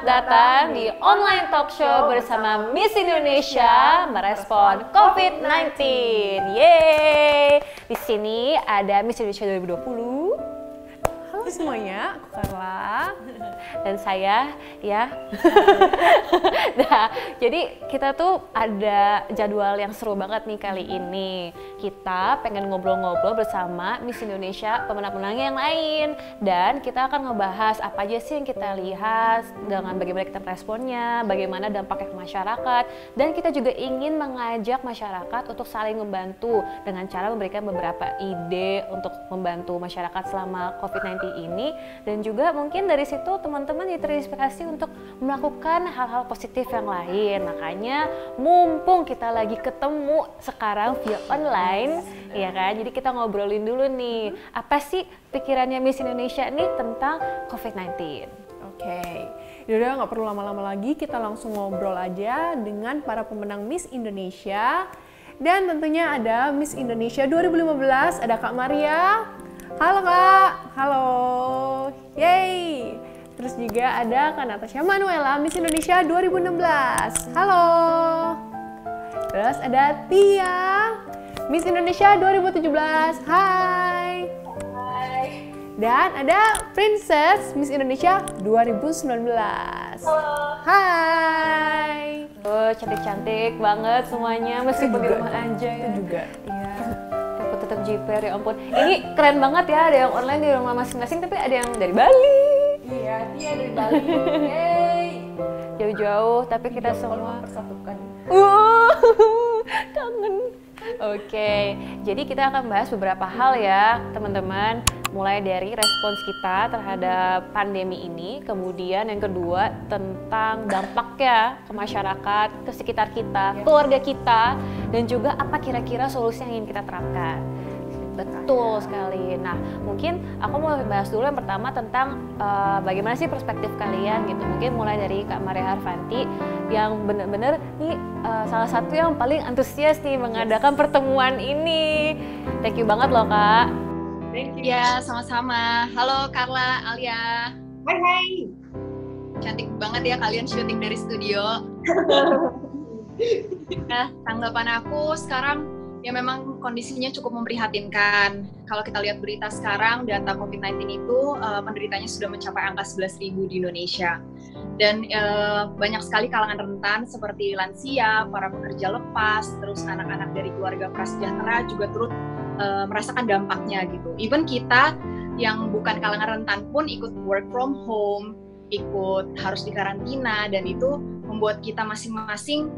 Selamat datang di online talk show bersama Miss Indonesia merespon COVID-19. Yeay! Di sini ada Miss Indonesia 2020. Halo semuanya, aku Carla. Dan saya, ya. Nah, jadi kita tuh ada jadwal yang seru banget nih kali ini. Kita pengen ngobrol-ngobrol bersama Miss Indonesia pemenang-pemenang yang lain. Dan kita akan ngebahas apa aja sih yang kita lihat, dengan bagaimana kita responnya, bagaimana dampaknya ke masyarakat. Dan kita juga ingin mengajak masyarakat untuk saling membantu dengan cara memberikan beberapa ide untuk membantu masyarakat selama COVID-19 ini. Dan juga mungkin dari situ teman-teman terinspirasi untuk melakukan hal-hal positif yang lain. Makanya mumpung kita lagi ketemu sekarang via online, ya kan? Jadi kita ngobrolin dulu nih, apa sih pikirannya Miss Indonesia nih tentang COVID-19? Oke, yaudah nggak perlu lama-lama lagi, kita langsung ngobrol aja dengan para pemenang Miss Indonesia. Dan tentunya ada Miss Indonesia 2015, ada Kak Maria. Halo Kak, halo, yeay. Terus juga ada Kak Natasha Manuela, Miss Indonesia 2016. Halo. Terus ada Tia, Miss Indonesia 2017. Hai. Hai. Dan ada Princess, Miss Indonesia 2019. Halo. Hai. Oh, cantik-cantik banget semuanya, meskipun di rumah aja ya. Itu juga. Iya. Aku tetap jiper, ya ampun. Ini keren banget ya, ada yang online di rumah masing-masing, tapi ada yang dari Bali. Iya, Tia dari Bali. Hey. Jauh-jauh, tapi kita semua persatukan. Kangen. Oke, jadi kita akan bahas beberapa hal ya teman-teman. Mulai dari respons kita terhadap pandemi ini, kemudian yang kedua tentang dampaknya ke masyarakat, ke sekitar kita, keluarga kita, dan juga apa kira-kira solusi yang ingin kita terapkan. Betul sekali. Nah, mungkin aku mau bahas dulu yang pertama tentang bagaimana sih perspektif kalian gitu. Mungkin mulai dari Kak Maria Harvanti yang benar-benar nih salah satu yang paling antusias nih mengadakan pertemuan ini. Thank you banget loh Kak. Thank you. Ya, sama-sama. Halo Carla, Alia. Hai hai. Cantik banget ya kalian syuting dari studio. Nah, tanggapan aku sekarang ya memang kondisinya cukup memprihatinkan. Kalau kita lihat berita sekarang, data COVID-19 itu penderitanya sudah mencapai angka 11.000 di Indonesia. Dan banyak sekali kalangan rentan seperti lansia, para pekerja lepas, terus anak-anak dari keluarga prasejahtera juga turut merasakan dampaknya gitu. Even kita yang bukan kalangan rentan pun ikut work from home, ikut harus dikarantina, dan itu membuat kita masing-masing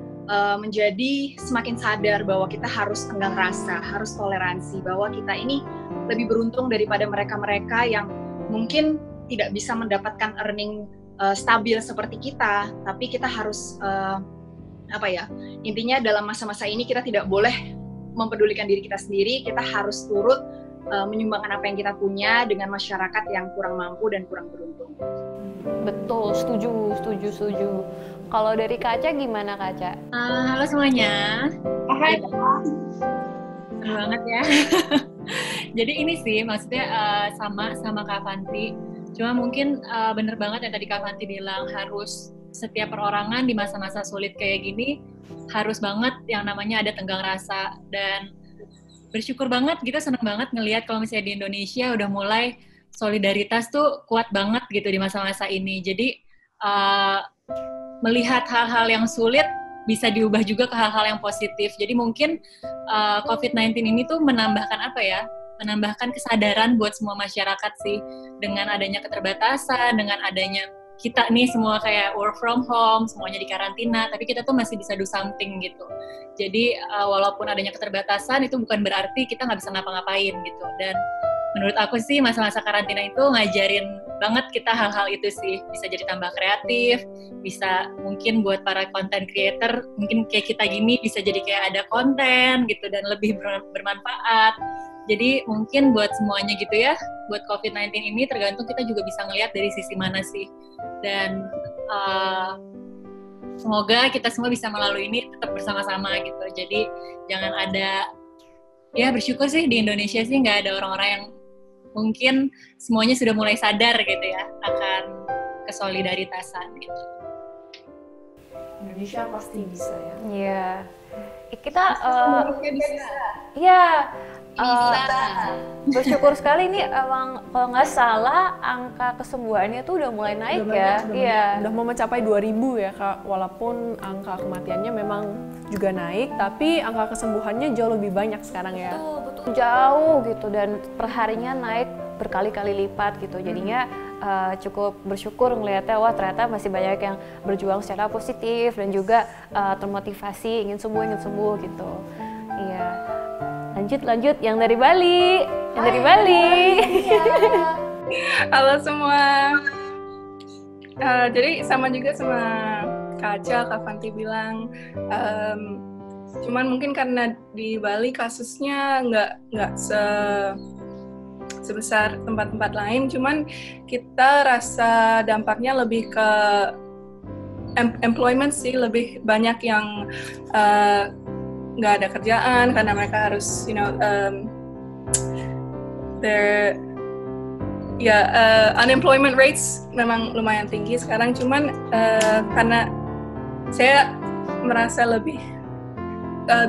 menjadi semakin sadar bahwa kita harus tenggang rasa, harus toleransi, bahwa kita ini lebih beruntung daripada mereka-mereka yang mungkin tidak bisa mendapatkan earning stabil seperti kita, tapi kita harus intinya dalam masa-masa ini kita tidak boleh mempedulikan diri kita sendiri, kita harus turut menyumbangkan apa yang kita punya dengan masyarakat yang kurang mampu dan kurang beruntung. Betul, setuju. Kalau dari Kaca gimana Kaca? Halo semuanya. Hai. Seru banget ya. Jadi ini sih maksudnya sama Kak Fanti. Cuma mungkin bener banget yang tadi Kak Fanti bilang, harus setiap perorangan di masa-masa sulit kayak gini harus banget yang namanya ada tenggang rasa. Dan bersyukur banget, kita seneng banget ngelihat kalau misalnya di Indonesia udah mulai solidaritas tuh kuat banget gitu di masa-masa ini. Jadi melihat hal-hal yang sulit bisa diubah juga ke hal-hal yang positif. Jadi mungkin COVID-19 ini tuh menambahkan menambahkan kesadaran buat semua masyarakat sih, dengan adanya keterbatasan, dengan adanya kita nih semua kayak work from home, semuanya di karantina, tapi kita tuh masih bisa do something gitu. Jadi walaupun adanya keterbatasan, itu bukan berarti kita nggak bisa ngapa-ngapain gitu. Dan menurut aku sih masa-masa karantina itu ngajarin banget kita hal-hal itu sih. Bisa jadi tambah kreatif, bisa mungkin buat para content creator, mungkin kayak kita gini bisa jadi kayak ada konten gitu dan lebih bermanfaat. Jadi mungkin buat semuanya gitu ya, buat COVID-19 ini tergantung kita juga bisa ngelihat dari sisi mana sih. Dan semoga kita semua bisa melalui ini tetap bersama-sama gitu. Jadi jangan ada, ya bersyukur sih di Indonesia sih nggak ada orang-orang yang mungkin semuanya sudah mulai sadar gitu ya akan kesolidaritaskan gitu. Indonesia pasti bisa ya. Iya. Kita Bisa. ya bersyukur sekali nih, emang kalau nggak salah angka kesembuhannya tuh udah mulai naik ya. Iya. Udah mau mencapai 2000 ya Kak, walaupun angka kematiannya memang juga naik, tapi angka kesembuhannya jauh lebih banyak sekarang ya. Betul, jauh gitu, dan perharinya naik berkali-kali lipat gitu. Jadinya cukup bersyukur ngelihatnya, wah ternyata masih banyak yang berjuang secara positif dan juga termotivasi ingin sembuh gitu. Iya. Lanjut yang dari Bali. Halo semua. Jadi sama juga sama Kak Aca, Kak Fanti bilang, cuman mungkin karena di Bali kasusnya nggak sebesar tempat-tempat lain, cuman kita rasa dampaknya lebih ke employment sih, lebih banyak yang nggak ada kerjaan karena mereka harus, unemployment rates memang lumayan tinggi sekarang. Cuman karena saya merasa lebih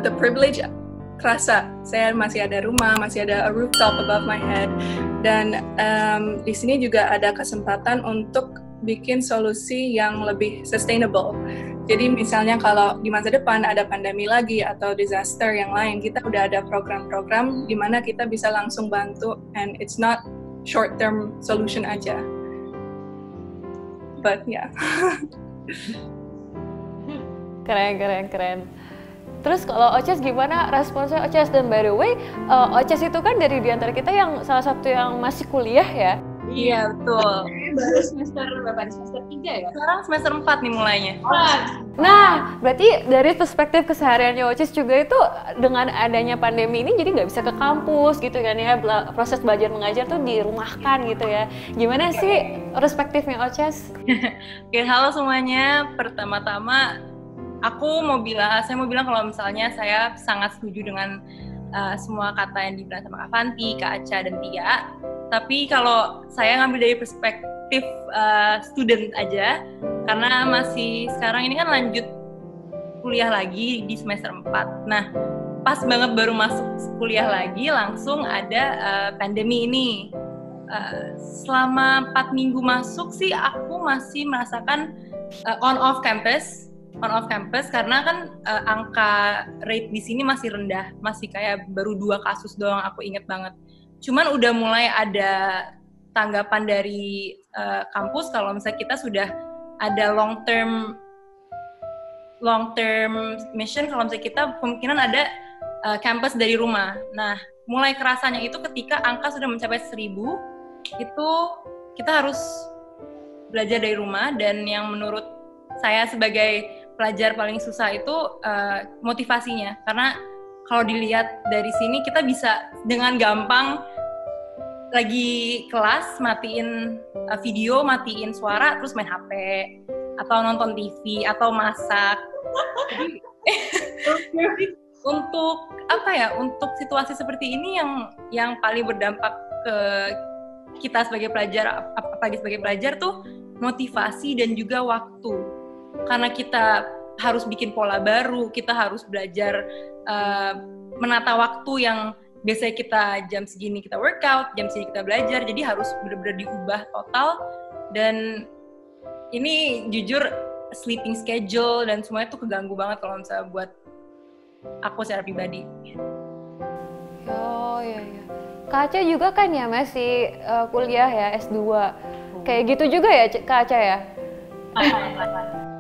the privilege kerasa, saya masih ada rumah, masih ada a rooftop above my head, dan di sini juga ada kesempatan untuk bikin solusi yang lebih sustainable. Jadi misalnya kalau di masa depan ada pandemi lagi atau disaster yang lain, kita udah ada program-program di mana kita bisa langsung bantu, and it's not short-term solution aja. But yeah. Keren. Terus kalau Oces gimana responsnya Oces? Dan by the way, Oces itu kan dari diantara kita yang salah satu yang masih kuliah ya? Iya, betul. Baru semester berapa? Semester 3 ya? Sekarang semester 4 nih mulainya. Nah, berarti dari perspektif kesehariannya Oces juga itu dengan adanya pandemi ini jadi nggak bisa ke kampus gitu kan ya, proses belajar mengajar tuh dirumahkan gitu ya. Gimana sih perspektifnya Oces? Oke, halo semuanya. Pertama-tama saya mau bilang kalau misalnya saya sangat setuju dengan semua kata yang dibilang sama Kak Fanti, Kak Aca, dan Tia. Tapi kalau saya ngambil dari perspektif student aja, karena masih sekarang ini kan lanjut kuliah lagi di semester 4. Nah, pas banget baru masuk kuliah lagi, langsung ada pandemi ini. Selama 4 minggu masuk sih, aku masih merasakan on-off campus, karena kan angka rate di sini masih rendah, masih kayak baru 2 kasus doang, aku inget banget. Cuman udah mulai ada tanggapan dari kampus kalau misalnya kita sudah ada long term mission, kalau misalnya kita kemungkinan ada campus dari rumah. Nah, mulai kerasanya itu ketika angka sudah mencapai 1000, itu kita harus belajar dari rumah, dan yang menurut saya sebagai pelajar paling susah itu motivasinya, karena kalau dilihat dari sini kita bisa dengan gampang lagi kelas matiin video, matiin suara, terus main HP atau nonton TV atau masak. Jadi untuk untuk situasi seperti ini yang paling berdampak ke kita sebagai pelajar, apalagi sebagai pelajar tuh motivasi dan juga waktu. Karena kita harus bikin pola baru, kita harus belajar menata waktu yang biasanya kita jam segini kita workout, jam segini kita belajar, jadi harus benar-benar diubah total. Dan ini jujur sleeping schedule dan semuanya tuh keganggu banget kalau misalnya buat aku secara pribadi. Oh iya. Kak Aca juga kan ya masih kuliah ya, S2. Kayak gitu juga ya Kak Aca ya?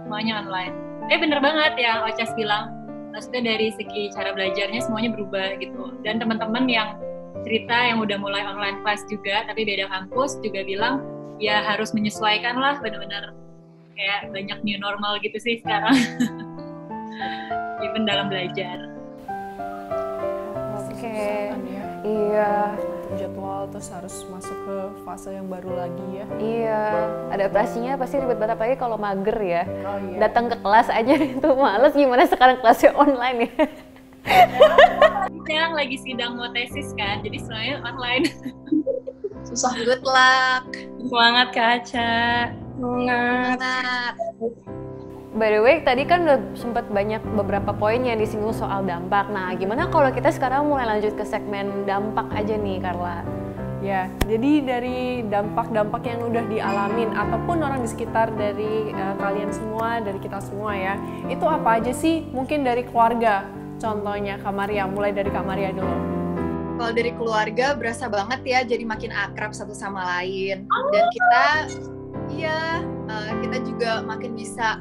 Semuanya online. Bener banget yang Oces bilang. Maksudnya dari segi cara belajarnya semuanya berubah gitu. Dan teman-teman yang cerita yang udah mulai online class juga, tapi beda kampus juga bilang, ya harus menyesuaikan lah, benar-benar kayak banyak new normal gitu sih sekarang. Even dalam belajar. Oke. Iya. Jadwal terus harus masuk ke fase yang baru lagi ya. Iya, adaptasinya pasti ribet banget, apalagi kalau mager ya. Oh, iya. Datang ke kelas aja itu males, gimana sekarang kelasnya online ya. Sekarang lagi sidang mau tesis kan, jadi semuanya online. Susah, good luck. Semangat Kak Aca. Semangat. Semangat. By the way, tadi kan udah sempat banyak beberapa poin yang disinggung soal dampak. Nah, gimana kalau kita sekarang mulai lanjut ke segmen dampak aja nih, Carla? Ya, jadi dari dampak-dampak yang udah dialamin ataupun orang di sekitar dari kalian semua, dari kita semua ya, itu apa aja sih? Mungkin dari keluarga, contohnya Kak Maria, mulai dari Kak Maria dulu. Kalau dari keluarga berasa banget ya, jadi makin akrab satu sama lain. Dan kita, kita juga makin bisa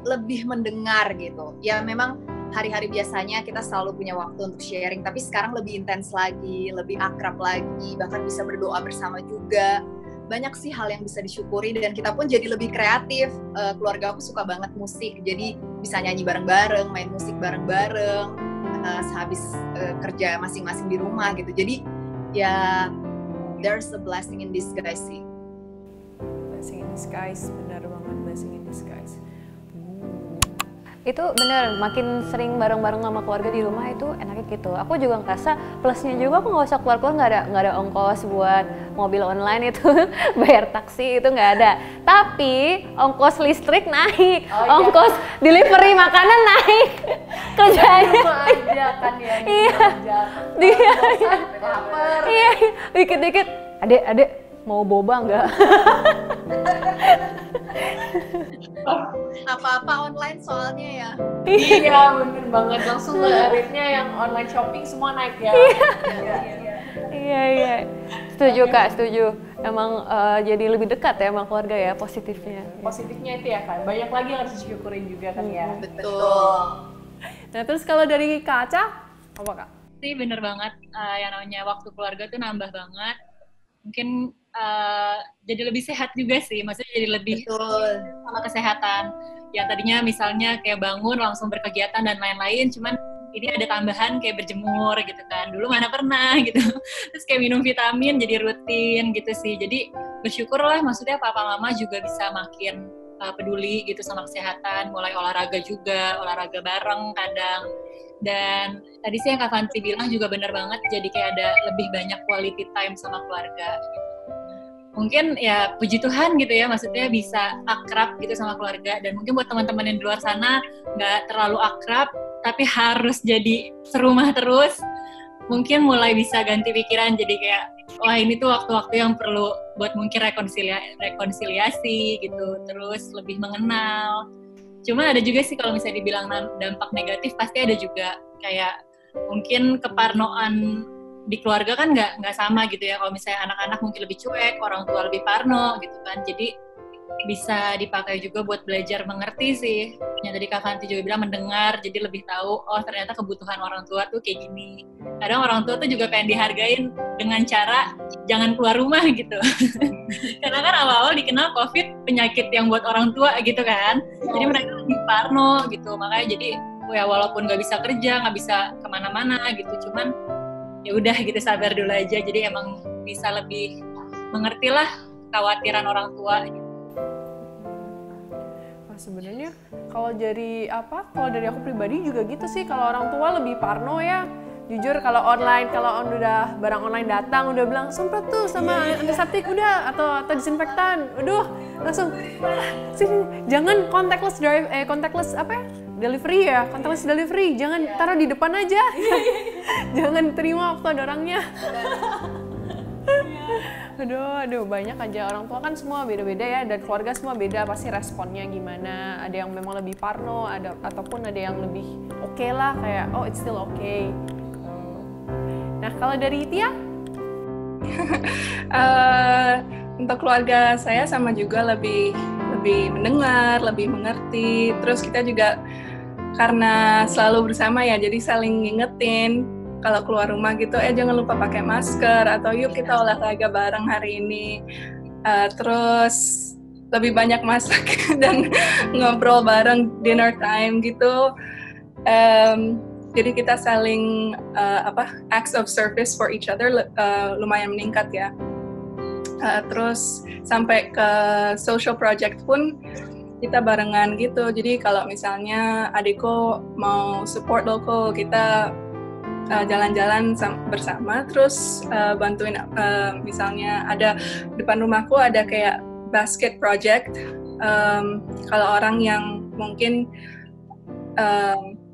lebih mendengar gitu. Ya memang hari-hari biasanya kita selalu punya waktu untuk sharing, tapi sekarang lebih intens lagi, lebih akrab lagi, bahkan bisa berdoa bersama juga. Banyak sih hal yang bisa disyukuri dan kita pun jadi lebih kreatif. Keluarga aku suka banget musik, jadi bisa nyanyi bareng-bareng, main musik bareng-bareng, sehabis kerja masing-masing di rumah gitu. Jadi ya there's a blessing in disguise sih. Blessing in disguise, benar banget, blessing in disguise. Itu bener, makin sering bareng-bareng sama keluarga di rumah itu enaknya gitu. Aku juga ngerasa plusnya juga aku nggak usah keluar-keluar, nggak ada ongkos buat mobil online itu, bayar taksi itu nggak ada. Tapi ongkos listrik naik, ongkos delivery makanan naik, kerjanya. aja kan ya. Iya, dikit-dikit. Adek, mau boba nggak? Apa-apa online soalnya ya. Iya, bener banget. Langsung tarifnya yang online shopping semua naik ya. Iya. Setuju Kak, setuju. Emang jadi lebih dekat ya sama keluarga ya, positifnya. Positifnya itu ya kan, banyak lagi yang harus disyukurin juga kan ya. Betul. Nah terus kalau dari Kak Aca, apa Kak? Sih bener banget, yang namanya waktu keluarga tuh nambah banget. Mungkin jadi lebih sehat juga sih, maksudnya jadi lebih sama kesehatan. Yang tadinya misalnya kayak bangun langsung berkegiatan dan lain-lain, cuman ini ada tambahan kayak berjemur gitu kan. Dulu mana pernah gitu. Terus kayak minum vitamin jadi rutin gitu sih. Jadi bersyukurlah, maksudnya papa mama juga bisa makin peduli gitu sama kesehatan, mulai olahraga juga, olahraga bareng kadang. Dan tadi sih yang Kak Fanti bilang juga benar banget, jadi kayak ada lebih banyak quality time sama keluarga gitu. Mungkin ya puji Tuhan gitu ya, maksudnya bisa akrab gitu sama keluarga. Dan mungkin buat teman-teman yang di luar sana nggak terlalu akrab tapi harus jadi serumah terus, mungkin mulai bisa ganti pikiran, jadi kayak wah ini tuh waktu-waktu yang perlu buat mungkin rekonsiliasi gitu, terus lebih mengenal. Cuma ada juga sih kalau misalnya dibilang dampak negatif, pasti ada juga kayak mungkin keparnoan di keluarga kan nggak sama gitu ya. Kalau misalnya anak-anak mungkin lebih cuek, orang tua lebih parno gitu kan. Jadi bisa dipakai juga buat belajar mengerti sih. Yang tadi Kak Fanti juga bilang mendengar, jadi lebih tahu oh ternyata kebutuhan orang tua tuh kayak gini. Kadang orang tua tuh juga pengen dihargain dengan cara jangan keluar rumah gitu. Karena kan awal-awal dikenal COVID penyakit yang buat orang tua gitu kan. Jadi mereka lebih parno gitu. Makanya jadi ya walaupun nggak bisa kerja, nggak bisa kemana-mana gitu, cuman ya udah gitu sabar dulu aja. Jadi emang bisa lebih mengertilah kekhawatiran orang tua gitu. Sebenarnya kalau dari aku pribadi juga gitu sih, kalau orang tua lebih parno ya. Jujur kalau online, kalau udah barang online datang udah bilang semprot tuh sama antiseptik udah atau disinfektan. Aduh, langsung sini jangan contactless delivery ya, contactless delivery. Jangan taruh di depan aja. Jangan terima waktu ada orangnya. Aduh, banyak aja. Orang tua kan semua beda-beda ya, dan keluarga semua beda, pasti responnya gimana. Ada yang memang lebih parno, ataupun ada yang lebih oke lah, kayak oh it's still okay. Nah kalau dari Tia? Untuk keluarga saya sama juga, lebih mendengar, lebih mengerti. Terus kita juga karena selalu bersama ya, jadi saling ngingetin. Kalau keluar rumah gitu, jangan lupa pakai masker, atau yuk kita olahraga bareng hari ini. Terus lebih banyak masak dan ngobrol bareng, dinner time gitu. Jadi kita saling acts of service for each other lumayan meningkat ya. Terus sampai ke social project pun kita barengan gitu. Jadi kalau misalnya adikku mau support local, kita jalan-jalan bersama, terus bantuin misalnya ada depan rumahku ada kayak basket project. Kalau orang yang mungkin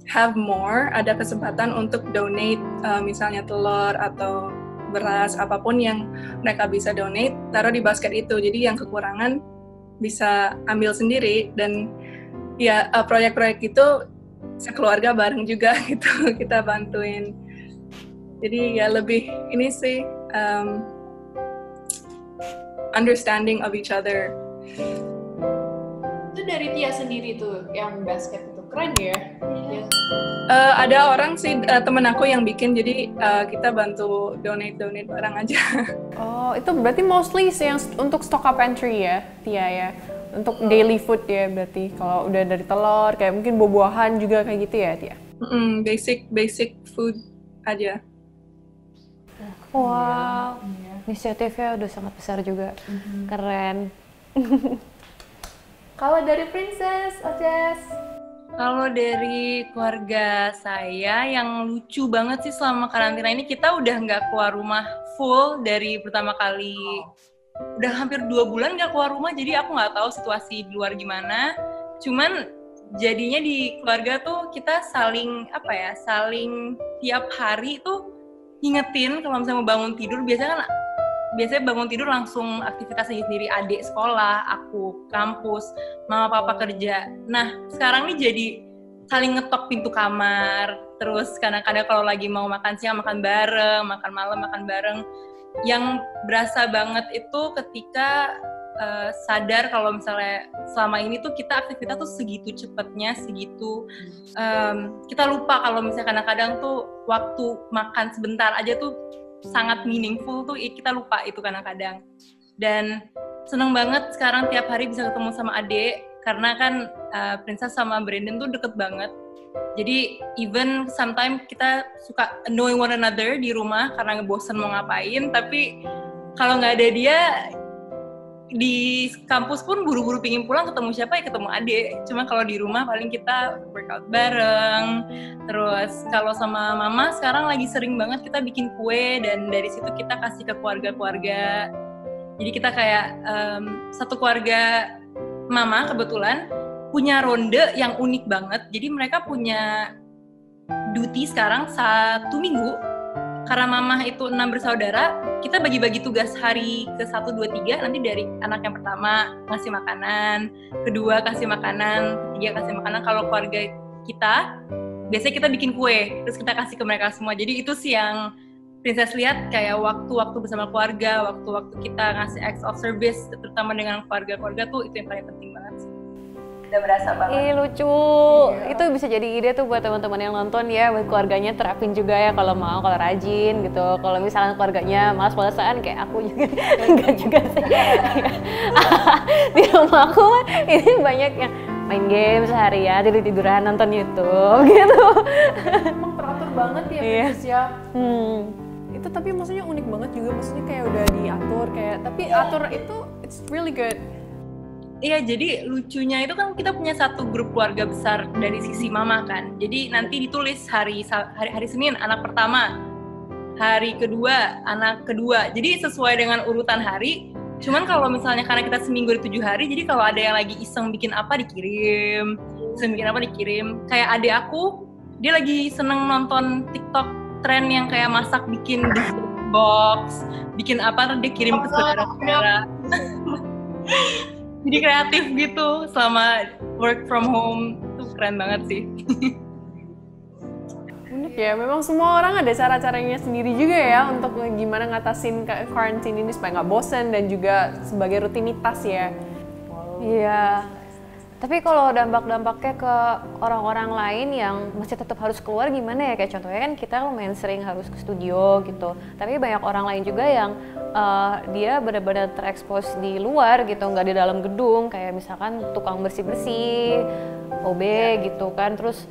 have more, ada kesempatan untuk donate, misalnya telur atau beras, apapun yang mereka bisa donate, taruh di basket itu. Jadi yang kekurangan bisa ambil sendiri, dan ya proyek-proyek itu sekeluarga bareng juga gitu, kita bantuin. Jadi ya lebih ini sih, understanding of each other. Itu dari Tia sendiri tuh yang basket itu keren ya. Ada orang sih, temen aku yang bikin, jadi kita bantu donate barang aja. Oh, itu berarti mostly yang untuk stock up entry ya, Tia ya. Untuk daily food ya berarti. Kalau udah dari telur, kayak mungkin buah-buahan juga kayak gitu ya, Tia. Basic food aja. Wow, inisiatifnya udah sangat besar juga. Keren. Kalau dari Princess, Oces? Kalau dari keluarga saya yang lucu banget sih selama karantina ini, kita udah nggak keluar rumah full dari pertama kali. Udah hampir 2 bulan nggak keluar rumah, jadi aku nggak tahu situasi di luar gimana. Cuman jadinya di keluarga tuh kita saling tiap hari tuh ngingetin kalau misalnya mau bangun tidur. Biasanya bangun tidur langsung aktivitas sendiri, adik sekolah, aku kampus, mama papa kerja. Nah, sekarang nih jadi saling ngetok pintu kamar, terus kadang-kadang kalau lagi mau makan siang makan bareng, makan malam makan bareng. Yang berasa banget itu ketika sadar kalau misalnya selama ini tuh kita aktivitas tuh segitu cepatnya, kita lupa kalau misalnya kadang-kadang tuh waktu makan sebentar aja tuh sangat meaningful tuh, kita lupa itu kadang-kadang. Dan seneng banget sekarang tiap hari bisa ketemu sama adik, karena kan Princess sama Brandon tuh deket banget. Jadi even sometimes kita suka annoying one another di rumah karena ngebosen mau ngapain, tapi kalau nggak ada dia di kampus pun buru-buru pingin pulang, ketemu siapa ya ketemu adik. Cuma kalau di rumah paling kita workout bareng. Terus kalau sama mama sekarang lagi sering banget kita bikin kue, dan dari situ kita kasih ke keluarga-keluarga. Jadi kita kayak satu keluarga mama kebetulan punya ronde yang unik banget. Jadi mereka punya duty sekarang 1 minggu. Karena mama itu 6 bersaudara, kita bagi-bagi tugas hari ke 1, 2, 3, nanti dari anak yang pertama ngasih makanan, kedua kasih makanan, ketiga kasih makanan. Kalau keluarga kita, biasanya kita bikin kue, terus kita kasih ke mereka semua. Jadi itu sih yang Princess lihat, kayak waktu-waktu bersama keluarga, waktu-waktu kita ngasih acts of service, terutama dengan keluarga-keluarga tuh, itu yang paling penting banget sih. Udah berasa banget. Ih, lucu. Itu bisa jadi ide tuh buat teman-teman yang nonton ya, buat keluarganya terapin juga ya kalau mau, kalau rajin gitu. Kalau misalnya keluarganya malas-malasan kayak aku juga, enggak juga sih. Di rumah aku ini banyak yang main game seharian, tidur-tiduran, nonton YouTube gitu. Emang teratur banget ya, Princess ya. Itu tapi maksudnya unik banget juga, maksudnya kayak udah diatur kayak, tapi atur itu it's really good. Iya, jadi lucunya itu kan kita punya satu grup keluarga besar dari sisi mama kan. Jadi nanti ditulis hari Senin anak pertama, hari kedua anak kedua. Jadi sesuai dengan urutan hari. Cuman kalau misalnya karena kita seminggu di 7 hari, jadi kalau ada yang lagi iseng bikin apa dikirim, Kayak adik aku, dia lagi seneng nonton TikTok tren yang kayak masak, bikin dessert box, bikin apa, terus dia kirim ke saudara-saudara. Jadi kreatif gitu selama work from home, itu keren banget sih. Unik ya, memang semua orang ada cara-caranya sendiri juga ya untuk gimana ngatasin quarantine ini supaya nggak bosen dan juga sebagai rutinitas ya. Iya. Tapi kalau dampak-dampaknya ke orang-orang lain yang masih tetap harus keluar gimana ya? Kayak contohnya kan kita lumayan sering harus ke studio gitu. Tapi banyak orang lain juga yang dia benar-benar terekspos di luar gitu, nggak di dalam gedung. Kayak misalkan tukang bersih-bersih, OB gitu kan. Terus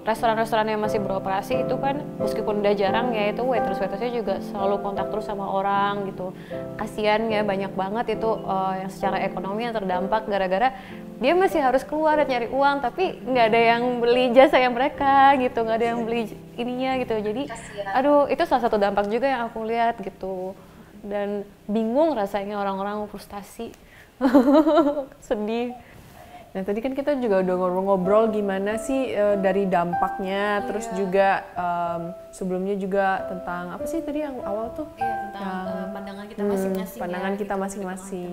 restoran-restoran yang masih beroperasi itu kan meskipun udah jarang ya, itu waiters-waitersnya juga selalu kontak terus sama orang gitu. Kasian ya, banyak banget itu yang secara ekonomi yang terdampak gara-gara dia masih harus keluar dan nyari uang, tapi nggak ada yang beli jasa yang mereka gitu, nggak ada yang beli ininya gitu. Jadi aduh, itu salah satu dampak juga yang aku lihat gitu. Dan bingung rasanya orang-orang frustasi. Sedih. Nah tadi kan kita juga udah ngobrol-ngobrol gimana sih dari dampaknya, terus juga sebelumnya juga tentang apa sih tadi yang awal tuh? Tentang pandangan kita masing-masing. Pandangan kita masing-masing.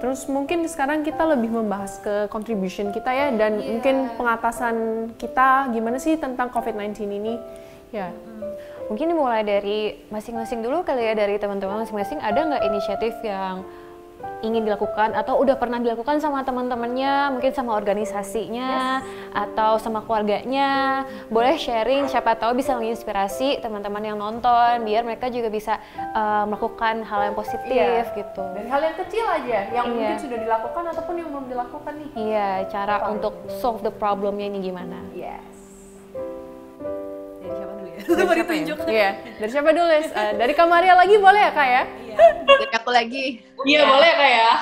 Terus mungkin sekarang kita lebih membahas ke contribution kita ya, dan mungkin pengatasan kita gimana sih tentang COVID-19 ini ya. Mungkin dimulai dari masing-masing dulu kali ya, dari teman-teman masing-masing. Ada nggak inisiatif yang ingin dilakukan atau udah pernah dilakukan sama teman-temannya, mungkin sama organisasinya atau sama keluarganya? Boleh sharing, siapa tahu bisa menginspirasi teman-teman yang nonton biar mereka juga bisa melakukan hal yang positif gitu. Dari hal yang kecil aja yang mungkin sudah dilakukan ataupun yang belum dilakukan nih. Iya, cara untuk solve the problemnya ini gimana? Yes. Dari siapa dulu ya? Dari siapa ya? Iya, dari siapa dulu? Dari Kak Maria lagi boleh ya Kak ya? Dari aku lagi. Iya, boleh Kak ya?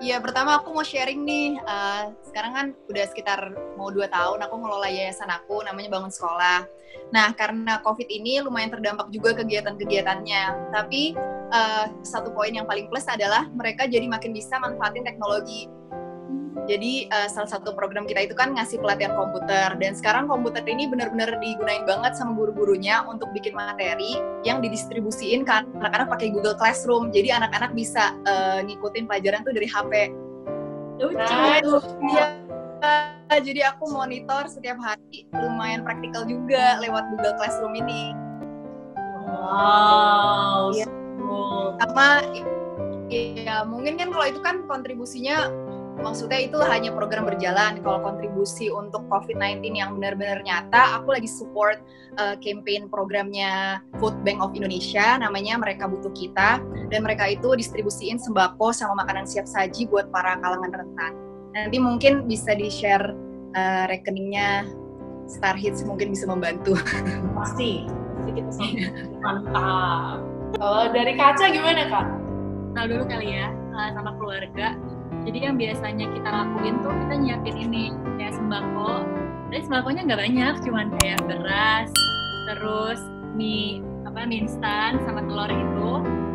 Ya, pertama aku mau sharing nih. Sekarang kan udah sekitar mau 2 tahun aku ngelola yayasan aku, namanya Bangun Sekolah. Nah, karena COVID ini lumayan terdampak juga kegiatan-kegiatannya. Tapi satu poin yang paling plus adalah mereka jadi makin bisa manfaatin teknologi. Jadi salah satu program kita itu kan ngasih pelatihan komputer, dan sekarang komputer ini benar-benar digunain banget sama guru-gurunya untuk bikin materi yang didistribusiin ke anak-anak pakai Google Classroom. Jadi anak-anak bisa ngikutin pelajaran tuh dari HP. Iya. Jadi aku monitor setiap hari, lumayan praktikal juga lewat Google Classroom ini. Wow. Ya. Sama ya mungkin kan kalau itu kan kontribusinya, maksudnya itu hanya program berjalan. Kalau kontribusi untuk COVID-19 yang benar-benar nyata, aku lagi support campaign programnya Food Bank of Indonesia, namanya Mereka Butuh Kita, dan mereka itu distribusiin sembako sama makanan siap saji buat para kalangan rentan. Nanti mungkin bisa di-share rekeningnya, Star Hits mungkin bisa membantu. Pasti kita mantap. Kalau dari Kaca gimana Kak? Nah dulu kali ya, sama keluarga. Jadi yang biasanya kita lakuin tuh kita nyiapin ini kayak sembako. Tapi sembakonya nggak banyak, cuman kayak beras, terus mie instan sama telur itu.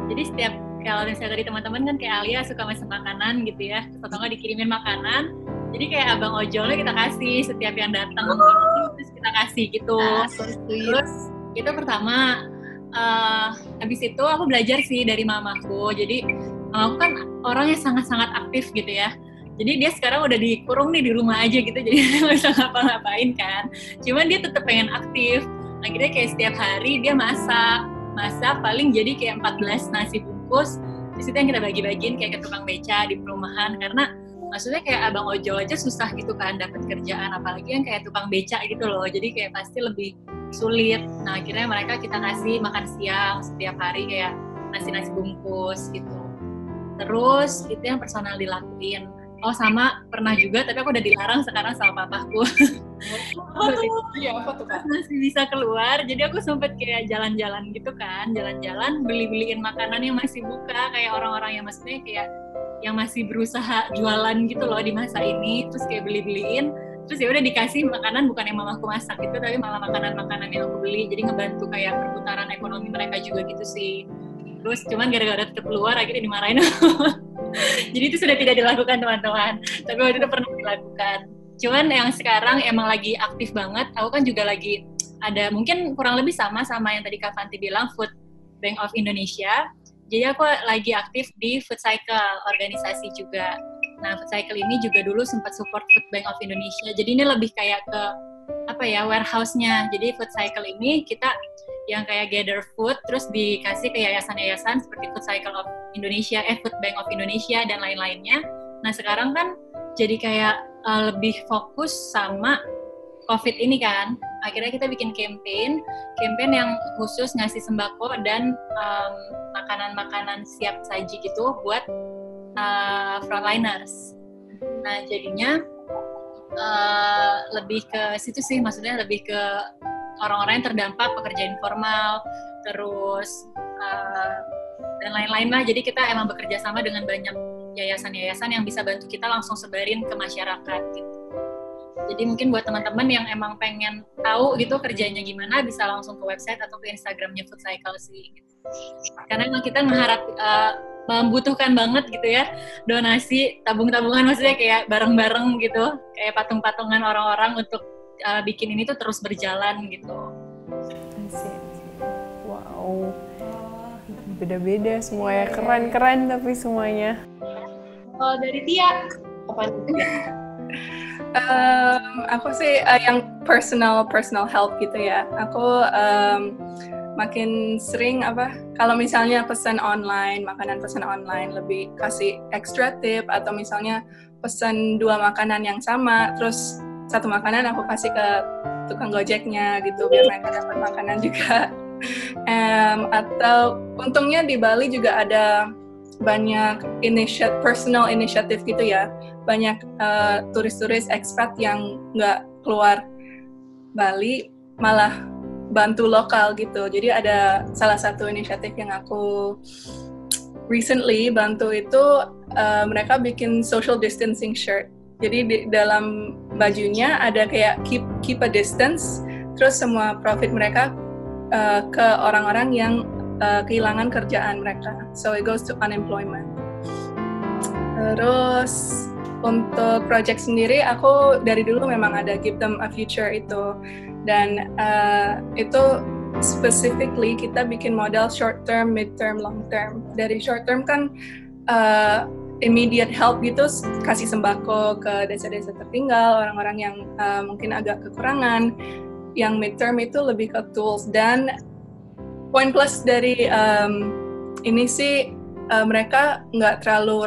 Jadi setiap kalau misalnya tadi teman-teman kan kayak Alia suka mesen makanan gitu ya, atau nggak dikirimin makanan. Jadi kayak abang ojolnya kita kasih setiap yang datang, terus kita kasih gitu. Terus itu pertama. Habis itu aku belajar sih dari mamaku. Jadi mamaku kan orangnya sangat-sangat aktif gitu ya. Jadi dia sekarang udah dikurung nih di rumah aja gitu, jadi dia nggak bisa ngapa-ngapain kan. Cuman dia tetap pengen aktif. Akhirnya kayak setiap hari dia masak paling jadi kayak 14 nasi bungkus. Di situ yang kita bagi-bagiin kayak ke tukang beca di perumahan, karena maksudnya kayak abang ojol aja susah gitu kan dapat kerjaan, apalagi yang kayak tukang beca gitu loh. Jadi kayak pasti lebih sulit. Nah akhirnya mereka kita kasih makan siang setiap hari kayak nasi bungkus gitu. Terus itu yang personal dilakuin. Oh sama pernah juga, tapi aku udah dilarang sekarang sama papaku. Apa tuh Kak? Masih bisa keluar, jadi aku sempet kayak jalan-jalan gitu kan, jalan-jalan beli-beliin makanan yang masih buka, kayak orang-orang yang maksudnya kayak yang masih berusaha jualan gitu loh di masa ini, terus kayak beli-beliin. Terus ya udah dikasih makanan bukan yang mamaku masak gitu, tapi malah makanan-makanan yang aku beli, jadi ngebantu kayak perputaran ekonomi mereka juga gitu sih. Terus cuman gara-gara tetap keluar akhirnya dimarahin. Jadi itu sudah tidak dilakukan teman-teman, tapi waktu itu pernah dilakukan. Cuman yang sekarang emang lagi aktif banget. Aku kan juga lagi ada mungkin kurang lebih sama yang tadi Kak Fanti bilang, Food Bank of Indonesia. Jadi aku lagi aktif di Food Cycle organisasi juga. Nah, Food Cycle ini juga dulu sempat support Food Bank of Indonesia. Jadi ini lebih kayak ke warehouse-nya. Jadi Food Cycle ini kita yang kayak gather food terus dikasih ke yayasan-yayasan seperti Food Cycle of Indonesia, Food Bank of Indonesia dan lain-lainnya. Nah, sekarang kan jadi kayak lebih fokus sama COVID ini kan. Akhirnya kita bikin campaign yang khusus ngasih sembako dan makanan-makanan siap saji gitu buat frontliners. Nah, jadinya lebih ke situ sih, maksudnya lebih ke orang-orang yang terdampak pekerja informal, terus dan lain-lain lah. Jadi kita emang bekerja sama dengan banyak yayasan-yayasan yang bisa bantu kita langsung sebarin ke masyarakat gitu. Jadi mungkin buat teman-teman yang emang pengen tahu gitu kerjanya gimana, bisa langsung ke website atau ke Instagramnya Food Cycle sih. Karena emang kita mengharap membutuhkan banget gitu ya donasi, tabung-tabungan, maksudnya kayak bareng-bareng gitu, kayak patung-patungan orang-orang untuk bikin ini tuh terus berjalan gitu. Wow, beda-beda semuanya, keren-keren tapi semuanya. Kalau dari Tia, apa nih? Aku sih yang personal health gitu ya. Aku makin sering kalau misalnya pesan online, makanan pesan online, lebih kasih extra tip, atau misalnya pesan 2 makanan yang sama, terus 1 makanan aku kasih ke tukang gojeknya gitu biar mereka dapat makanan juga. Atau untungnya di Bali juga ada banyak personal initiative gitu ya, banyak turis-turis expat yang nggak keluar Bali malah bantu lokal gitu. Jadi ada salah satu inisiatif yang aku recently bantu itu, mereka bikin social distancing shirt. Jadi di dalam bajunya ada kayak keep a distance, terus semua profit mereka ke orang-orang yang kehilangan kerjaan mereka. So it goes to unemployment. Terus untuk project sendiri, aku dari dulu memang ada Give Them a Future itu. Dan itu specifically kita bikin model short term, mid term, long term. Dari short term kan immediate help gitu, kasih sembako ke desa-desa tertinggal, orang-orang yang mungkin agak kekurangan. Yang mid term itu lebih ke tools. Dan poin plus dari ini sih, mereka nggak terlalu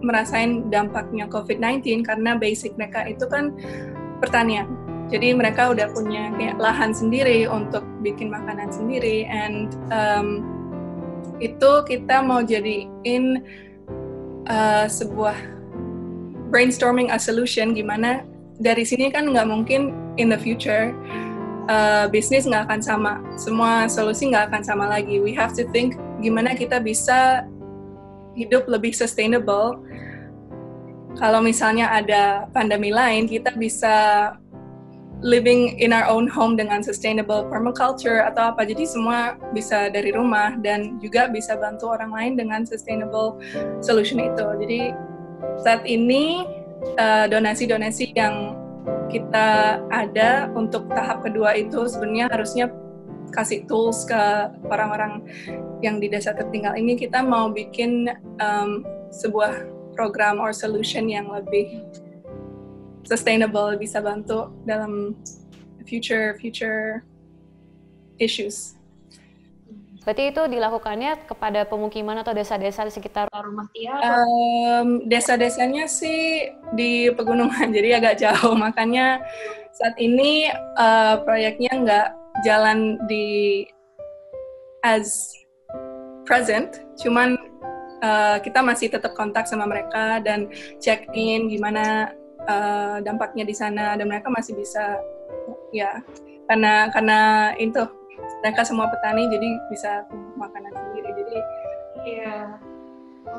merasain dampaknya COVID-19 karena basic mereka itu kan pertanian. Jadi mereka udah punya kayak lahan sendiri untuk bikin makanan sendiri, and itu kita mau jadiin sebuah brainstorming a solution, gimana dari sini kan nggak mungkin in the future bisnis nggak akan sama, semua solusi nggak akan sama lagi. We have to think gimana kita bisa hidup lebih sustainable. Kalau misalnya ada pandemi lain, kita bisa living in our own home dengan sustainable permaculture atau apa. Jadi semua bisa dari rumah dan juga bisa bantu orang lain dengan sustainable solution itu. Jadi saat ini donasi-donasi yang kita ada untuk tahap kedua itu sebenarnya harusnya kasih tools ke orang-orang yang di desa tertinggal ini. Kita mau bikin sebuah program or solution yang lebih sustainable, bisa bantu dalam future issues. Berarti itu dilakukannya kepada pemukiman atau desa-desa di sekitar rumah Tia? Desa-desanya sih di pegunungan, jadi agak jauh. Makanya saat ini proyeknya nggak jalan di as present, cuman kita masih tetap kontak sama mereka dan check in gimana dampaknya di sana, dan mereka masih bisa ya karena itu mereka semua petani jadi bisa makanan sendiri. Jadi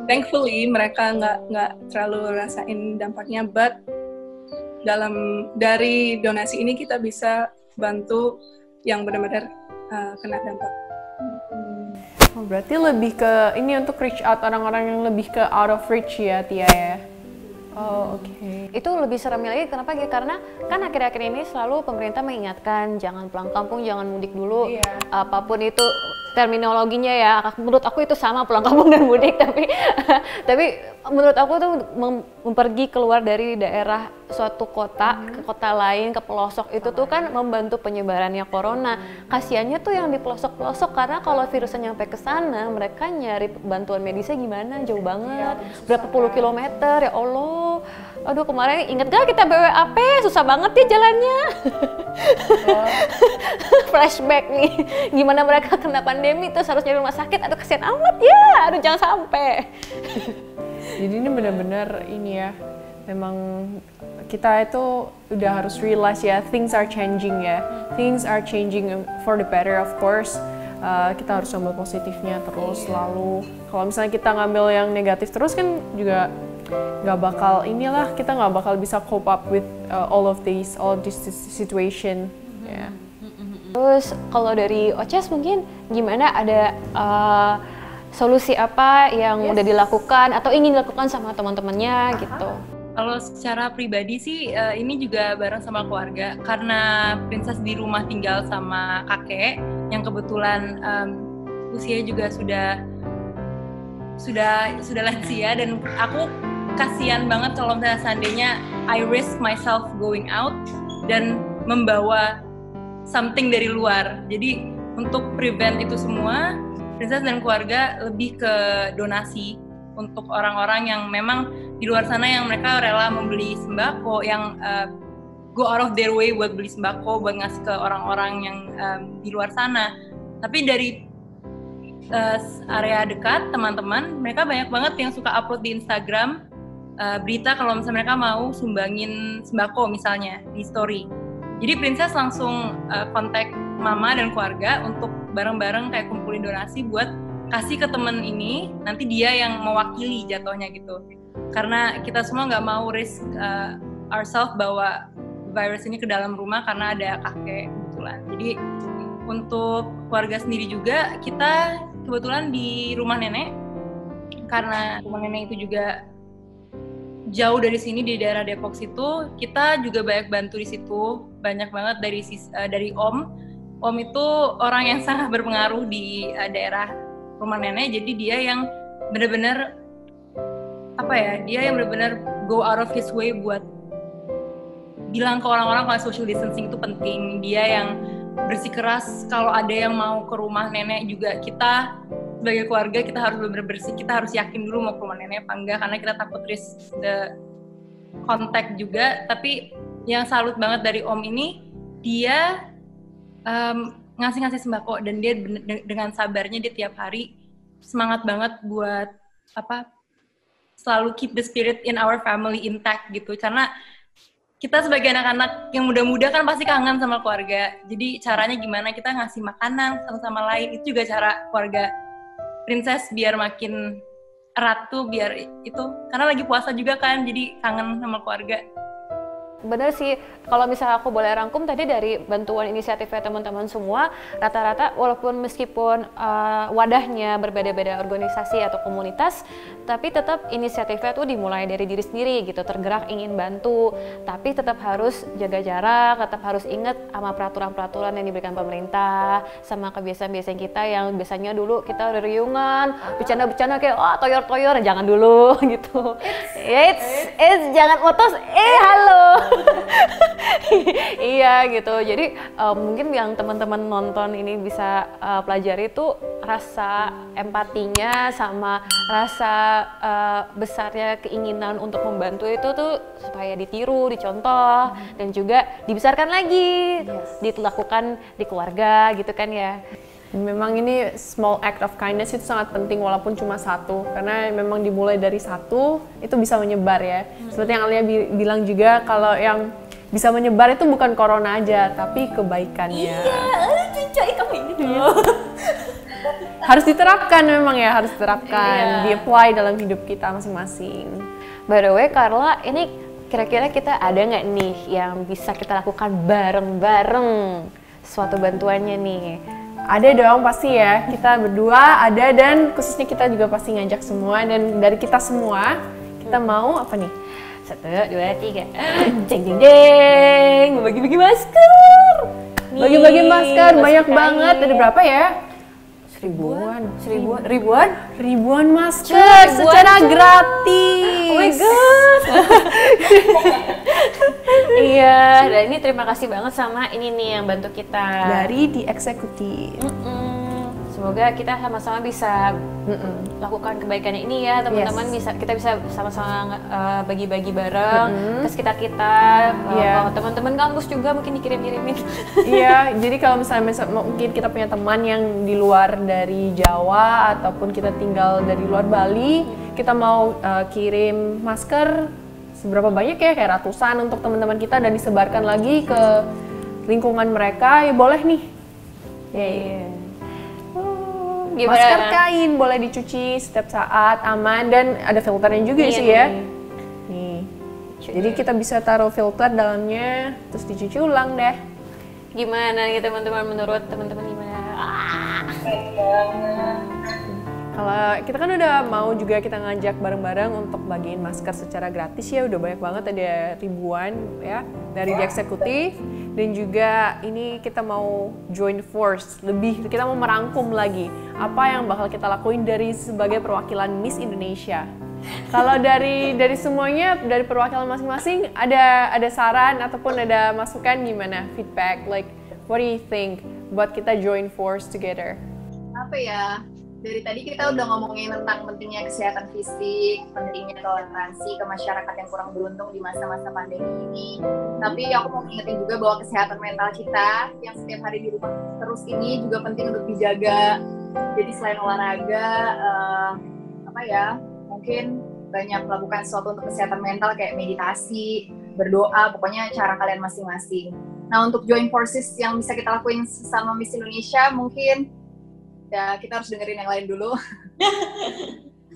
thankfully mereka nggak terlalu rasain dampaknya, but dari donasi ini kita bisa bantu yang benar-benar kena dampak. Oh, berarti lebih ke ini untuk reach out orang-orang yang lebih ke out of reach ya, Tia ya? Oh, oke. Itu lebih seramnya lagi, kenapa? Karena kan akhir-akhir ini selalu pemerintah mengingatkan jangan pulang kampung, jangan mudik dulu. Apapun itu terminologinya ya, menurut aku itu sama pulang kampung dan mudik, tapi menurut aku tuh pergi keluar dari daerah suatu kota ke kota lain, ke pelosok itu tuh kan membantu penyebarannya corona. Kasiannya tuh yang di pelosok-pelosok, karena kalau virusnya nyampe ke sana, mereka nyari bantuan medisnya gimana? Jauh banget, berapa puluh kilometer, ya Allah. Aduh, kemarin inget gak kita BWAP, susah banget ya jalannya. Flashback nih, gimana mereka kena pandemi terus harus nyari rumah sakit, aduh kasihan amat ya, aduh jangan sampai. Jadi ini benar-benar ini ya, memang kita itu udah harus realize ya, things are changing ya, things are changing for the better of course. Kita harus ambil positifnya terus selalu. Kalau misalnya kita ngambil yang negatif terus kan juga kita nggak bakal bisa cope up with all of this situation. Yeah. Terus kalau dari Oces mungkin gimana, ada solusi apa yang udah dilakukan atau ingin dilakukan sama teman-temannya gitu? Kalau secara pribadi sih ini juga bareng sama keluarga, karena Princess di rumah tinggal sama kakek yang kebetulan usia juga sudah lansia, dan aku kasihan banget kalau misalnya seandainya I risk myself going out dan membawa something dari luar. Jadi untuk prevent itu semua, Princess dan keluarga lebih ke donasi untuk orang-orang yang memang di luar sana yang mereka rela membeli sembako, yang go out of their way buat beli sembako, buat ngasih ke orang-orang yang di luar sana. Tapi dari area dekat, teman-teman, mereka banyak banget yang suka upload di Instagram berita kalau misalnya mereka mau sumbangin sembako misalnya di story. Jadi Princess langsung kontak mama dan keluarga untuk bareng-bareng kayak kumpulin donasi buat kasih ke temen ini, nanti dia yang mewakili jatuhnya gitu. Karena kita semua nggak mau risk ourselves bawa virus ini ke dalam rumah karena ada kakek kebetulan. Jadi untuk keluarga sendiri juga, kita kebetulan di rumah nenek, karena rumah nenek itu juga jauh dari sini di daerah Depok situ, kita juga banyak bantu di situ, banyak banget dari Om. Om itu orang yang sangat berpengaruh di daerah rumah nenek, jadi dia yang benar-benar dia yang benar-benar go out of his way buat bilang ke orang-orang kalau social distancing itu penting. Dia yang bersikeras kalau ada yang mau ke rumah nenek juga, kita sebagai keluarga kita harus benar-benar bersih, kita harus yakin dulu mau ke rumah nenek apa enggak, karena kita takut risk the contact juga. Tapi yang salut banget dari Om ini, dia ngasih sembako, dan dia dengan sabarnya dia tiap hari semangat banget buat selalu keep the spirit in our family intact gitu. Karena kita sebagai anak-anak yang muda-muda kan pasti kangen sama keluarga. Jadi caranya gimana kita ngasih makanan satu sama lain, itu juga cara keluarga Princess biar makin erat tuh, biar itu karena lagi puasa juga kan, jadi kangen sama keluarga. Bener sih, kalau misalnya aku boleh rangkum tadi dari bantuan inisiatifnya teman-teman semua, rata-rata walaupun meskipun wadahnya berbeda-beda organisasi atau komunitas, tapi tetap inisiatifnya tuh dimulai dari diri sendiri gitu, tergerak ingin bantu, tapi tetap harus jaga jarak, tetap harus ingat sama peraturan-peraturan yang diberikan pemerintah, sama kebiasaan-kebiasaan kita yang biasanya dulu kita udah riungan, bercanda-bercanda kayak toyor-toyor, jangan dulu gitu. It's jangan motos, halo. Iya gitu, jadi mungkin yang teman-teman nonton ini bisa pelajari itu rasa empatinya sama rasa besarnya keinginan untuk membantu itu tuh supaya ditiru, dicontoh, dan juga dibesarkan lagi, dilakukan di keluarga gitu kan ya. Memang ini small act of kindness itu sangat penting walaupun cuma satu, karena memang dimulai dari satu itu bisa menyebar ya. Seperti yang Alia bilang juga, kalau yang bisa menyebar itu bukan corona aja tapi kebaikannya. Iya, kamu ini dulu. Harus diterapkan memang ya, harus diterapkan, di-apply dalam hidup kita masing-masing. By the way, Carla, ini kira-kira kita ada nggak nih yang bisa kita lakukan bareng-bareng suatu bantuannya nih? Ada dong pasti ya, kita berdua ada, dan khususnya kita juga pasti ngajak semua, dan dari kita semua kita mau apa nih? 1, 2, 3, jeng jeng jeng, bagi-bagi masker. Bagi-bagi masker banyak banget, ada berapa ya? Ribuan masker secara gratis. Oh my god. Iya, dan ini terima kasih banget sama ini nih yang bantu kita dari di eksekutif. Semoga kita sama-sama bisa lakukan kebaikannya ini ya teman-teman. Kita bisa sama-sama bagi-bagi bareng ke sekitar kita. Kalau teman-teman kampus juga mungkin dikirim-kirimin. Iya, jadi kalau misalnya mungkin kita punya teman yang di luar dari Jawa ataupun kita tinggal dari luar Bali, kita mau kirim masker seberapa banyak ya, kayak ratusan untuk teman-teman kita dan disebarkan lagi ke lingkungan mereka, ya boleh nih. Masker kain boleh dicuci setiap saat, aman, dan ada filternya juga sih ya. Jadi kita bisa taruh filter dalamnya, terus dicuci ulang deh. Gimana nih teman-teman, menurut teman-teman gimana? Kalau kita kan udah mau juga kita ngajak bareng-bareng untuk bagiin masker secara gratis ya, udah banyak banget, ada ribuan ya dari di eksekutif, dan juga ini kita mau join force, lebih kita mau merangkum lagi apa yang bakal kita lakuin dari sebagai perwakilan Miss Indonesia. Kalau dari semuanya, dari perwakilan masing-masing, ada saran ataupun ada masukan gimana, feedback, like what do you think buat kita join force together? Apa ya, dari tadi kita udah ngomongin tentang pentingnya kesehatan fisik, pentingnya toleransi ke masyarakat yang kurang beruntung di masa-masa pandemi ini. Tapi aku mau ingetin juga bahwa kesehatan mental kita yang setiap hari di rumah terus ini juga penting untuk dijaga. Jadi selain olahraga, mungkin banyak melakukan sesuatu untuk kesehatan mental kayak meditasi, berdoa, pokoknya cara kalian masing-masing. Nah, untuk join forces yang bisa kita lakuin sesama Miss Indonesia, mungkin ya kita harus dengerin yang lain dulu.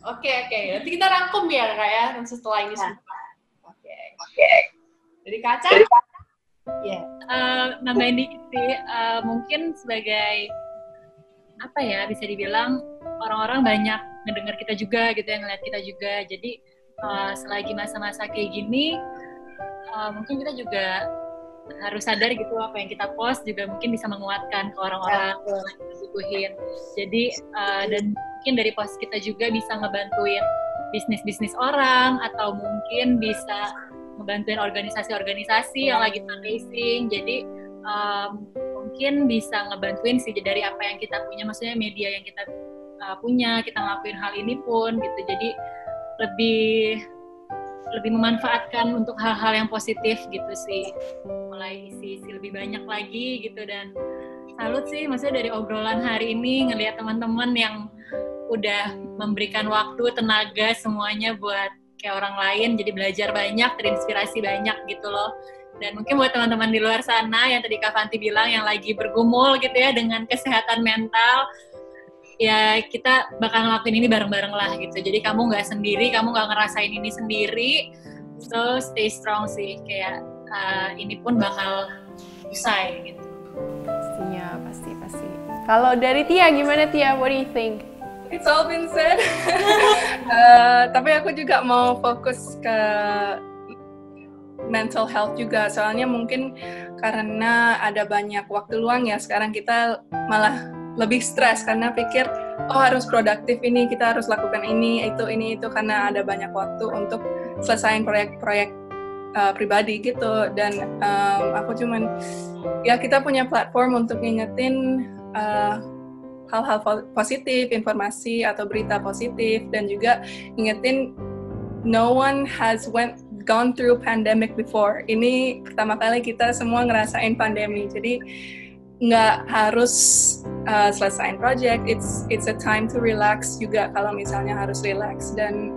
Oke. Nanti kita rangkum ya Kak ya, setelah ini semua. Oke. Jadi Kaca? Ya. Nambahin dikit sih, mungkin sebagai apa ya, bisa dibilang orang-orang banyak ngedengar kita juga gitu ya, ngeliat kita juga. Jadi selagi masa-masa kayak gini, mungkin kita juga harus sadar gitu apa yang kita post juga mungkin bisa menguatkan ke orang-orang yang kita butuhin. Jadi dan mungkin dari post kita juga bisa ngebantuin bisnis-bisnis orang, atau mungkin bisa ngebantuin organisasi-organisasi yang lagi fundraising. Jadi mungkin bisa ngebantuin sih dari apa yang kita punya, maksudnya media yang kita punya, kita ngelakuin hal ini pun gitu. Jadi lebih memanfaatkan untuk hal-hal yang positif gitu sih, mulai isi lebih banyak lagi gitu. Dan salut sih, maksudnya dari obrolan hari ini ngelihat teman-teman yang udah memberikan waktu, tenaga, semuanya buat kayak orang lain, jadi belajar banyak, terinspirasi banyak gitu loh. Dan mungkin buat teman-teman di luar sana yang tadi Kak Fanti bilang yang lagi bergumul gitu ya dengan kesehatan mental, ya kita bakal ngelakuin ini bareng-bareng lah gitu. Jadi kamu nggak sendiri, kamu nggak ngerasain ini sendiri. So stay strong sih, kayak ini pun bakal usai gitu. Pastinya, pasti. Kalau dari Tia, gimana Tia? What do you think? It's all been said. Tapi aku juga mau fokus ke mental health juga, soalnya mungkin karena ada banyak waktu luang ya, sekarang kita malah lebih stres karena pikir harus produktif ini, kita harus lakukan ini itu karena ada banyak waktu untuk selesain proyek-proyek pribadi gitu. Dan aku cuman ya kita punya platform untuk ngingetin hal-hal positif, informasi atau berita positif, dan juga ingetin no one has gone through pandemic before. Ini pertama kali kita semua ngerasain pandemi, jadi nggak harus selesain project. It's a time to relax juga kalau misalnya harus relax, dan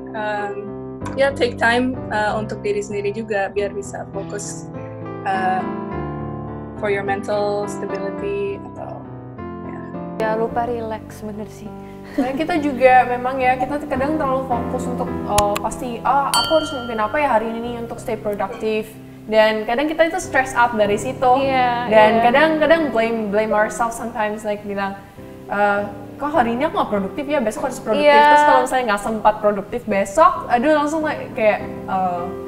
take time untuk diri sendiri juga biar bisa fokus for your mental stability atau ya lupa relax, bener sih. Nah, kita juga memang ya, kita kadang terlalu fokus untuk pasti aku harus ngelakuin apa ya hari ini untuk stay produktif. Dan kadang kita itu stress out dari situ, dan kadang blame ourselves sometimes, like bilang kok hari ini aku nggak produktif ya, besok harus produktif. Terus kalau misalnya nggak sempat produktif besok, langsung kayak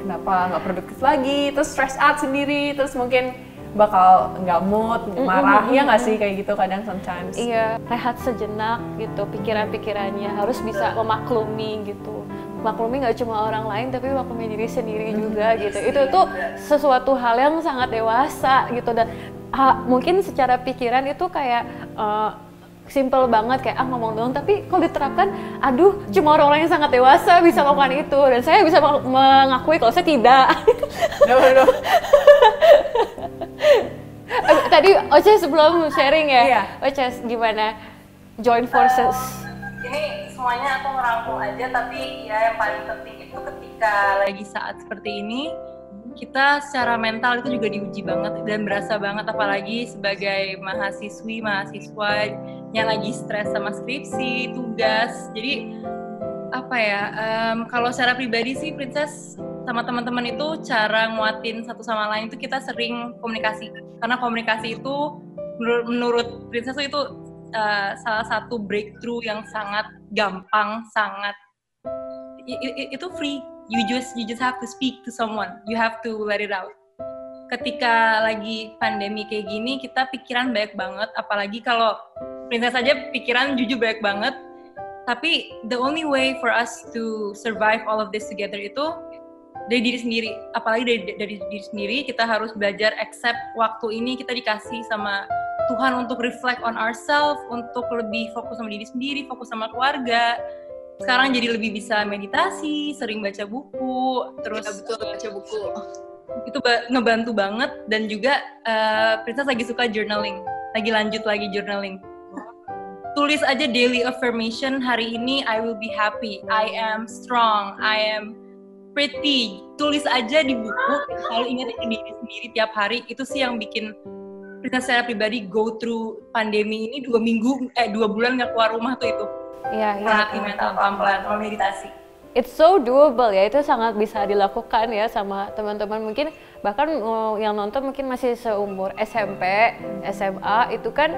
kenapa nggak produktif lagi, terus stress out sendiri, terus mungkin bakal nggak mood, marah, ya nggak sih kayak gitu kadang sometimes. Iya, rehat sejenak gitu, pikiran-pikirannya harus bisa memaklumi gitu. Maklumi nggak cuma orang lain, tapi maklumi diri sendiri juga gitu. Itu tuh sesuatu hal yang sangat dewasa gitu, dan mungkin secara pikiran itu kayak simple banget, kayak ngomong doang, tapi kalau diterapkan, cuma orang-orang yang sangat dewasa bisa melakukan itu, dan saya bisa mengakui kalau saya tidak. Tadi Oce sebelum sharing ya, Oce gimana join forces? Ini semuanya aku ngerangkum aja, tapi ya yang paling penting itu ketika lagi saat seperti ini, kita secara mental itu juga diuji banget dan berasa banget, apalagi sebagai mahasiswa yang lagi stres sama skripsi, tugas. Jadi apa ya, kalau secara pribadi sih Princess sama teman-teman itu cara nguatin satu sama lain itu kita sering komunikasi. Karena komunikasi itu menurut Princess itu salah satu breakthrough yang sangat gampang, sangat itu free. You just have to speak to someone. You have to let it out. Ketika lagi pandemi kayak gini, kita pikiran banyak banget. Apalagi kalau Princess aja pikiran jujur banyak banget. Tapi the only way for us to survive all of this together itu dari diri sendiri. Apalagi dari diri sendiri, kita harus belajar accept waktu ini kita dikasih sama Tuhan untuk reflect on ourselves, untuk lebih fokus sama diri sendiri, fokus sama keluarga. Sekarang jadi lebih bisa meditasi, sering baca buku, terus Ya, betul, baca buku. Itu ngebantu banget. Dan juga Princess lagi suka journaling, lagi lanjut lagi journaling. Tulis aja daily affirmation, hari ini I will be happy, I am strong, I am pretty. Tulis aja di buku, selalu ingat diri sendiri tiap hari. Itu sih yang bikin Princess secara pribadi go through pandemi ini 2 bulan nggak keluar rumah tuh itu. Iya, Melatih mental pelan-pelan sama meditasi. It's so doable ya, itu sangat bisa dilakukan ya sama teman-teman. Mungkin bahkan yang nonton mungkin masih seumur SMP, SMA, itu kan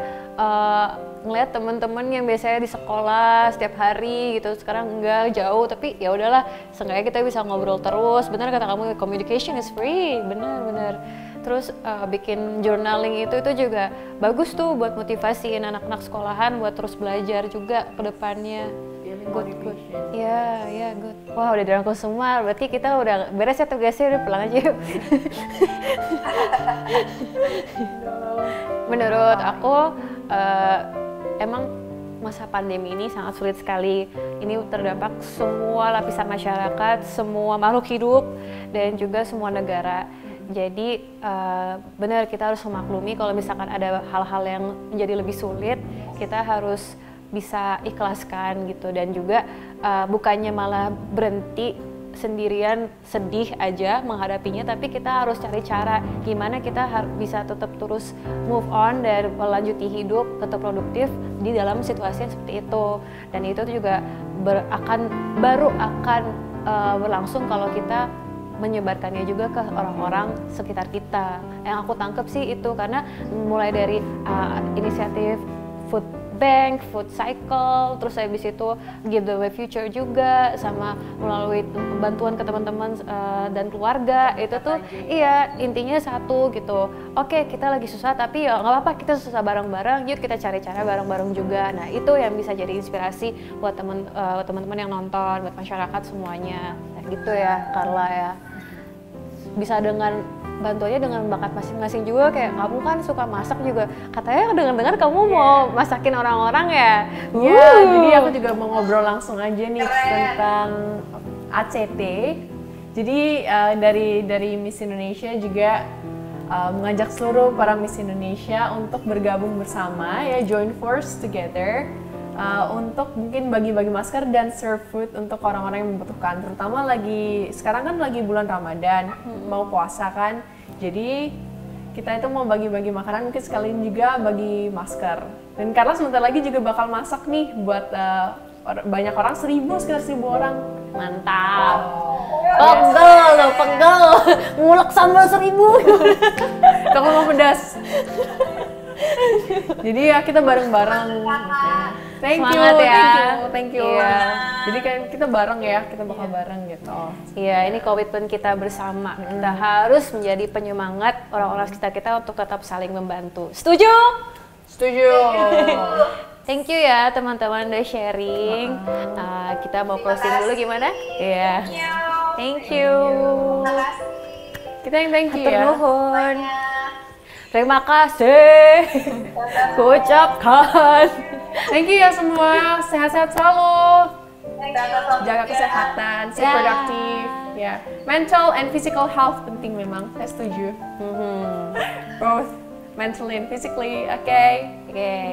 ngeliat teman-teman yang biasanya di sekolah setiap hari gitu, sekarang enggak, jauh, tapi ya udahlah, seenggaknya kita bisa ngobrol terus. Benar kata kamu, communication is free, benar. Terus bikin journaling itu juga bagus tuh buat motivasiin anak-anak sekolahan buat terus belajar juga ke depannya. Good. Ya, good. Wah, udah dirangkul semua. Berarti kita udah beres ya tugasnya, udah pulang aja yuk. Menurut aku, emang masa pandemi ini sangat sulit sekali. Ini terdampak semua lapisan masyarakat, semua makhluk hidup, dan juga semua negara. Jadi benar, kita harus memaklumi kalau misalkan ada hal-hal yang menjadi lebih sulit, kita harus bisa ikhlaskan gitu. Dan juga bukannya malah berhenti sendirian sedih aja menghadapinya, tapi kita harus cari cara gimana kita bisa tetap terus move on dan melanjuti hidup, tetap produktif di dalam situasi yang seperti itu. Dan itu juga baru akan berlangsung kalau kita menyebarkannya juga ke orang-orang sekitar kita. Yang aku tangkap sih itu, karena mulai dari inisiatif Food Bank, Food Cycle, terus habis itu Give the Way Future juga, sama melalui bantuan ke teman-teman dan keluarga, itu tuh iya intinya satu gitu. Oke, kita lagi susah, tapi ya nggak apa-apa, kita susah bareng-bareng, yuk kita cari cara bareng-bareng juga. Nah itu yang bisa jadi inspirasi buat teman-teman yang nonton, buat masyarakat semuanya. Nah, gitu ya Carla ya. Bisa dengan bantuannya dengan bakat masing-masing juga. Kayak kamu kan suka masak juga, katanya dengar-dengar kamu mau masakin orang-orang ya. Iya, jadi aku juga mau ngobrol langsung aja nih tentang ACT. Jadi dari Miss Indonesia juga mengajak seluruh para Miss Indonesia untuk bergabung bersama ya, join force together untuk mungkin bagi-bagi masker dan serve food untuk orang-orang yang membutuhkan. Terutama sekarang kan lagi bulan Ramadan, mau puasa kan. Jadi kita itu mau bagi-bagi makanan, mungkin sekalian juga bagi masker. Dan Carla sebentar lagi juga bakal masak nih buat banyak orang, sekitar 1.000 orang. Mantap. Pegel, ngulek sambal 1.000. Kalau mau pedas. Jadi ya kita bareng-bareng. Thank you. Iya. Jadi kan kita bareng ya, kita bakal bareng gitu. Iya, ini komitmen kita bersama. Kita harus menjadi penyemangat orang-orang sekitar kita untuk tetap saling membantu. Setuju? Setuju. Thank you ya teman-teman udah sharing. Kita mau closing dulu gimana? Iya. Thank you. Kita yang thank you ya. Nuhun. Terima kasih. Kuucapkan. Thank you ya semua. Sehat-sehat selalu. Jaga kesehatan, stay produktif. Ya, mental and physical health penting memang. Saya setuju. Both mentally and physically. Oke.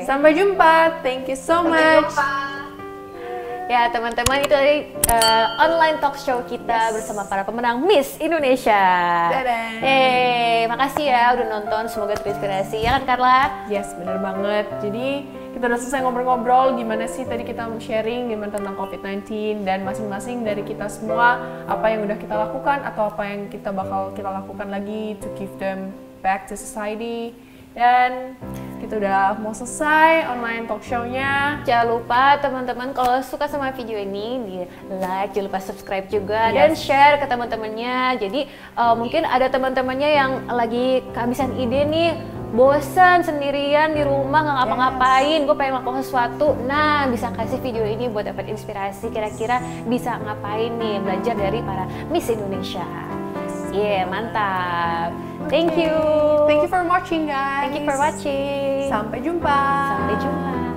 Sampai jumpa. Thank you so much. Ya teman-teman, itu tadi online talk show kita bersama para pemenang Miss Indonesia. Dadah. Makasih ya udah nonton, semoga terinspirasi ya kan Carla? Yes, bener banget. Jadi kita udah selesai ngobrol-ngobrol gimana sih tadi kita sharing gimana tentang COVID-19 dan masing-masing dari kita semua apa yang udah kita lakukan atau apa yang kita bakal kita lakukan lagi to give them back to society. Dan kita udah mau selesai online talk show-nya. Jangan lupa teman-teman kalau suka sama video ini di like, jangan lupa subscribe juga dan share ke teman-temannya. Jadi mungkin ada teman-temannya yang lagi kehabisan ide nih, bosan sendirian di rumah nggak ngapa-ngapain, gue pengen lakukan sesuatu. Nah, bisa kasih video ini buat dapat inspirasi. Kira-kira bisa ngapain nih, belajar dari para Miss Indonesia. Mantap. Thank you. Thank you for watching, guys. Thank you for watching. Sampai jumpa. Sampai jumpa.